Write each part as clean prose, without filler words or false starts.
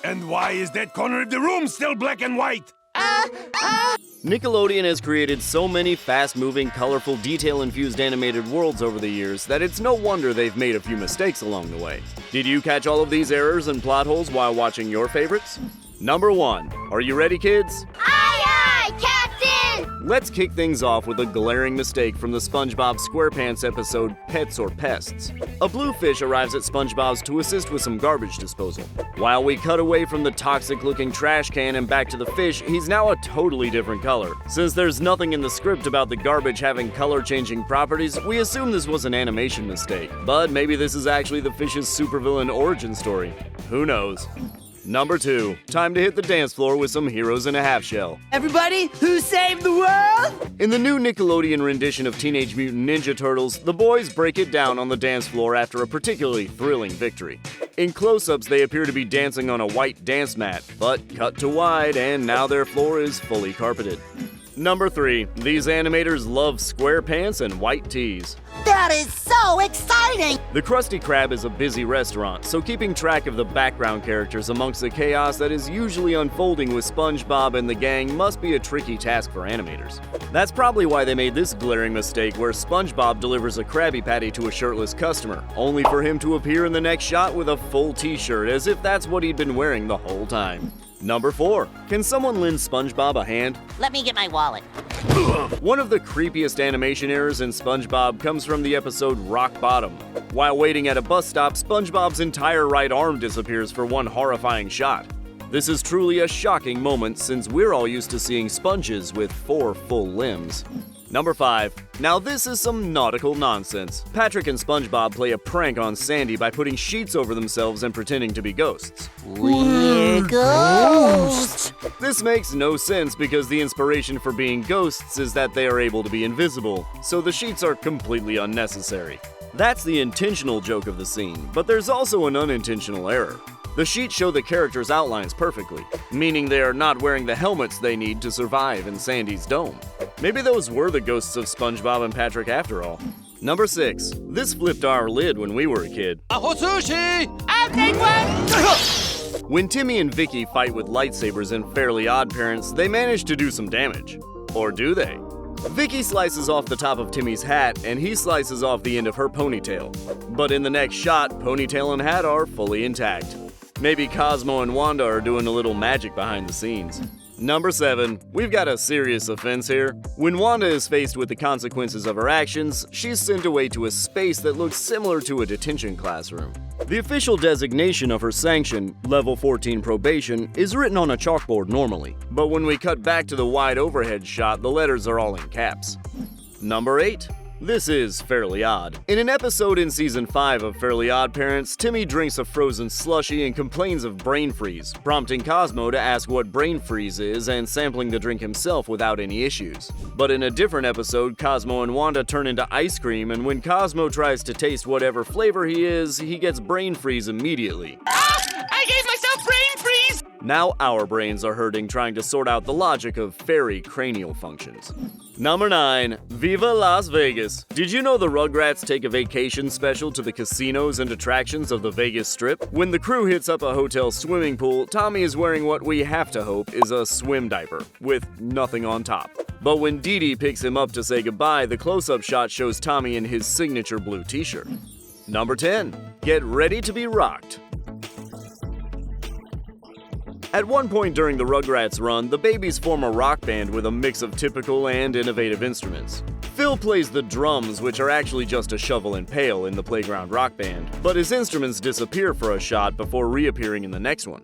And why is that corner of the room still black and white? Nickelodeon has created so many fast-moving, colorful, detail-infused animated worlds over the years that it's no wonder they've made a few mistakes along the way. Did you catch all of these errors and plot holes while watching your favorites? Number 1. Are you ready, kids? Aye, Captain! Let's kick things off with a glaring mistake from the SpongeBob SquarePants episode Pets or Pests. A blue fish arrives at SpongeBob's to assist with some garbage disposal. While we cut away from the toxic-looking trash can and back to the fish, he's now a totally different color. Since there's nothing in the script about the garbage having color-changing properties, we assume this was an animation mistake. But maybe this is actually the fish's supervillain origin story. Who knows? Number 2. Time to hit the dance floor with some Heroes in a Half Shell. Everybody, who saved the world? In the new Nickelodeon rendition of Teenage Mutant Ninja Turtles, the boys break it down on the dance floor after a particularly thrilling victory. In close-ups, they appear to be dancing on a white dance mat, but cut to wide, and now their floor is fully carpeted. Number 3. These animators love SquarePants and white tees. That is so exciting! The Krusty Krab is a busy restaurant, so keeping track of the background characters amongst the chaos that is usually unfolding with SpongeBob and the gang must be a tricky task for animators. That's probably why they made this glaring mistake where SpongeBob delivers a Krabby Patty to a shirtless customer, only for him to appear in the next shot with a full t-shirt as if that's what he'd been wearing the whole time. Number 4. Can someone lend SpongeBob a hand? Let me get my wallet. One of the creepiest animation errors in SpongeBob comes from the episode Rock Bottom. While waiting at a bus stop, SpongeBob's entire right arm disappears for one horrifying shot. This is truly a shocking moment since we're all used to seeing sponges with 4 full limbs. Number 5. Now this is some nautical nonsense. Patrick and SpongeBob play a prank on Sandy by putting sheets over themselves and pretending to be ghosts. We're ghosts! This makes no sense because the inspiration for being ghosts is that they are able to be invisible, so the sheets are completely unnecessary. That's the intentional joke of the scene, but there's also an unintentional error. The sheets show the characters' outlines perfectly, meaning they are not wearing the helmets they need to survive in Sandy's dome. Maybe those were the ghosts of SpongeBob and Patrick after all. Number 6. This flipped our lid when we were a kid. Aho sushi! I'll take one! When Timmy and Vicky fight with lightsabers in Fairly OddParents, they manage to do some damage. Or do they? Vicky slices off the top of Timmy's hat, and he slices off the end of her ponytail. But in the next shot, ponytail and hat are fully intact. Maybe Cosmo and Wanda are doing a little magic behind the scenes. Number 7. We've got a serious offense here. When Wanda is faced with the consequences of her actions, she's sent away to a space that looks similar to a detention classroom. The official designation of her sanction, Level 14 Probation, is written on a chalkboard normally, but when we cut back to the wide overhead shot, the letters are all in caps. Number 8. This is Fairly Odd. In an episode in Season 5 of Fairly OddParents, Timmy drinks a frozen slushie and complains of brain freeze, prompting Cosmo to ask what brain freeze is and sampling the drink himself without any issues. But in a different episode, Cosmo and Wanda turn into ice cream, and when Cosmo tries to taste whatever flavor he is, he gets brain freeze immediately. I gave myself brain freeze! Now our brains are hurting trying to sort out the logic of fairy cranial functions. Number 9. Viva Las Vegas. Did you know the Rugrats take a vacation special to the casinos and attractions of the Vegas Strip? When the crew hits up a hotel swimming pool, Tommy is wearing what we have to hope is a swim diaper, with nothing on top. But when Dee Dee picks him up to say goodbye, the close-up shot shows Tommy in his signature blue t-shirt. Number 10. Get ready to be rocked. At one point during the Rugrats run, the babies form a rock band with a mix of typical and innovative instruments. Phil plays the drums, which are actually just a shovel and pail in the playground rock band, but his instruments disappear for a shot before reappearing in the next one.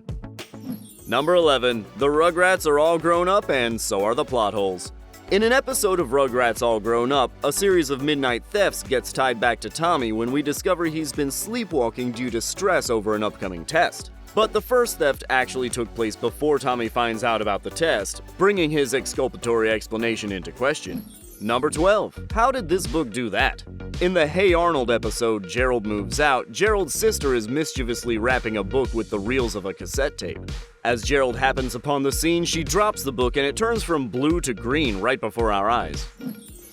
Number 11. The Rugrats are all grown up, and so are the plot holes. In an episode of Rugrats All Grown Up, a series of midnight thefts gets tied back to Tommy when we discover he's been sleepwalking due to stress over an upcoming test. But the first theft actually took place before Tommy finds out about the test, bringing his exculpatory explanation into question. Number 12. How did this book do that? In the Hey Arnold episode Gerald Moves Out, Gerald's sister is mischievously wrapping a book with the reels of a cassette tape. As Gerald happens upon the scene, she drops the book and it turns from blue to green right before our eyes.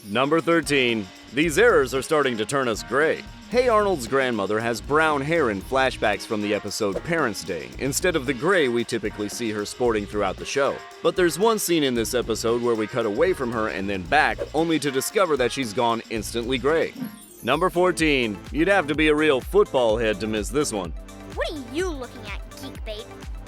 Number 13. These errors are starting to turn us gray. Hey Arnold's grandmother has brown hair in flashbacks from the episode Parents' Day, instead of the gray we typically see her sporting throughout the show. But there's one scene in this episode where we cut away from her and then back, only to discover that she's gone instantly gray. Number 14. You'd have to be a real football head to miss this one. What are you looking at, geekbait?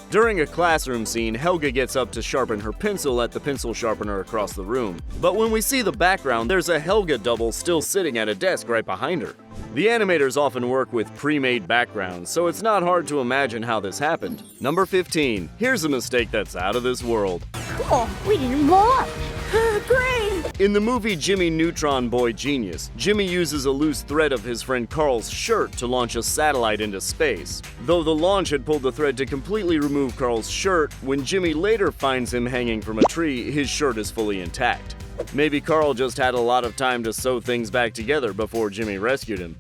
During a classroom scene, Helga gets up to sharpen her pencil at the pencil sharpener across the room. But when we see the background, there's a Helga double still sitting at a desk right behind her. The animators often work with pre-made backgrounds, so it's not hard to imagine how this happened. Number 15. Here's a mistake that's out of this world. Cool, we didn't blow up. Great! In the movie Jimmy Neutron Boy Genius, Jimmy uses a loose thread of his friend Carl's shirt to launch a satellite into space. Though the launch had pulled the thread to completely remove Carl's shirt, when Jimmy later finds him hanging from a tree, his shirt is fully intact. Maybe Carl just had a lot of time to sew things back together before Jimmy rescued him.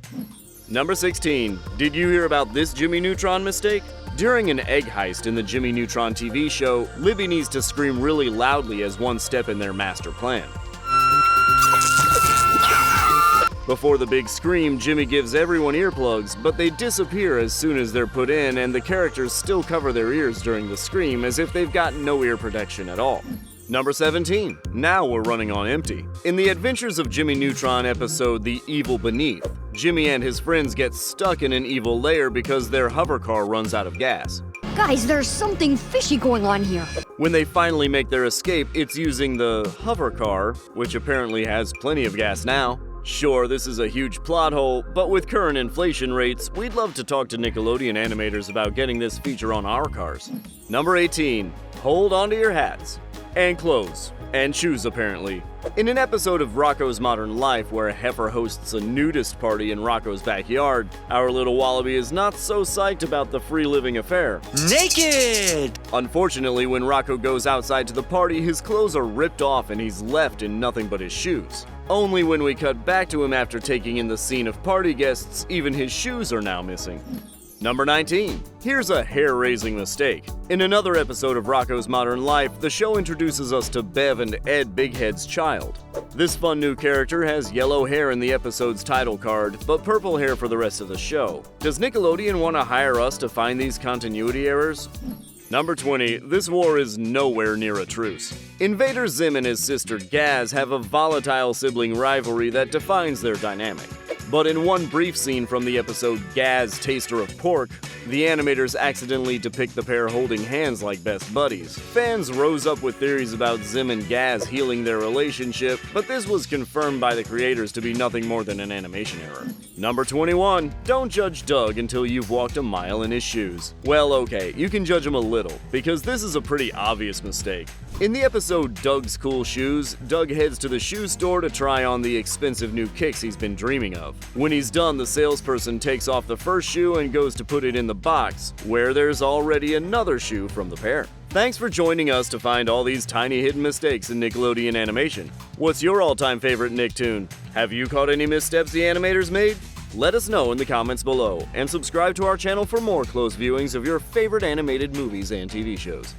Number 16. Did you hear about this Jimmy Neutron mistake? During an egg heist in the Jimmy Neutron TV show, Libby needs to scream really loudly as one step in their master plan. Before the big scream, Jimmy gives everyone earplugs, but they disappear as soon as they're put in, and the characters still cover their ears during the scream as if they've got no ear protection at all. Number 17. Now we're running on empty. In the Adventures of Jimmy Neutron episode The Evil Beneath, Jimmy and his friends get stuck in an evil lair because their hover car runs out of gas. Guys, there's something fishy going on here. When they finally make their escape, it's using the hover car, which apparently has plenty of gas now. Sure, this is a huge plot hole, but with current inflation rates, we'd love to talk to Nickelodeon animators about getting this feature on our cars. Number 18. Hold on to your hats. And clothes. And shoes, apparently. In an episode of Rocko's Modern Life where a heifer hosts a nudist party in Rocko's backyard, our little wallaby is not so psyched about the free-living affair. Naked! Unfortunately, when Rocko goes outside to the party, his clothes are ripped off and he's left in nothing but his shoes. Only when we cut back to him after taking in the scene of party guests, even his shoes are now missing. Number 19. Here's a hair-raising mistake. In another episode of Rocko's Modern Life, the show introduces us to Bev and Ed Bighead's child. This fun new character has yellow hair in the episode's title card, but purple hair for the rest of the show. Does Nickelodeon want to hire us to find these continuity errors? Number 20. This war is nowhere near a truce. Invader Zim and his sister Gaz have a volatile sibling rivalry that defines their dynamic. But in one brief scene from the episode Gaz, Taster of Pork, the animators accidentally depict the pair holding hands like best buddies. Fans rose up with theories about Zim and Gaz healing their relationship, but this was confirmed by the creators to be nothing more than an animation error. Number 21. Don't judge Doug until you've walked a mile in his shoes. Well, okay, you can judge him a little, because this is a pretty obvious mistake. In the episode Doug's Cool Shoes, Doug heads to the shoe store to try on the expensive new kicks he's been dreaming of. When he's done, the salesperson takes off the first shoe and goes to put it in the box, where there's already another shoe from the pair. Thanks for joining us to find all these tiny hidden mistakes in Nickelodeon animation. What's your all-time favorite Nicktoon? Have you caught any missteps the animators made? Let us know in the comments below, and subscribe to our channel for more close viewings of your favorite animated movies and TV shows.